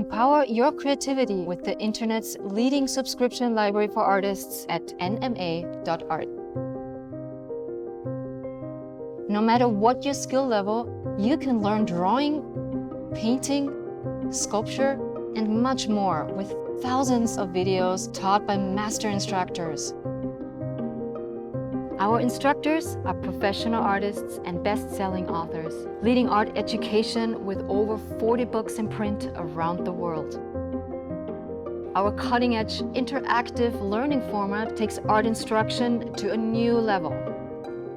Empower your creativity with the internet's leading subscription library for artists at NMA.art. No matter what your skill level, you can learn drawing, painting, sculpture, and much more with thousands of videos taught by master instructors. Our instructors are professional artists and best-selling authors, leading art education with over 40 books in print around the world. Our cutting-edge interactive learning format takes art instruction to a new level.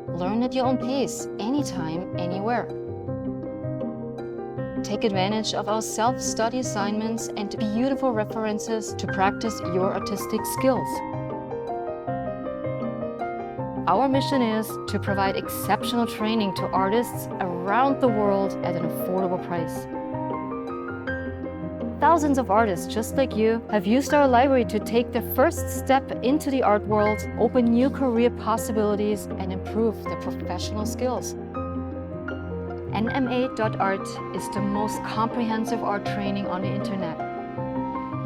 Learn at your own pace, anytime, anywhere. Take advantage of our self-study assignments and beautiful references to practice your artistic skills. Our mission is to provide exceptional training to artists around the world at an affordable price. Thousands of artists just like you have used our library to take their first step into the art world, open new career possibilities, and improve their professional skills. NMA.art is the most comprehensive art training on the internet.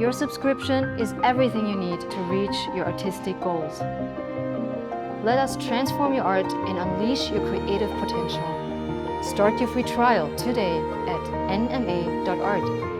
Your subscription is everything you need to reach your artistic goals. Let us transform your art and unleash your creative potential. Start your free trial today at NMA.art.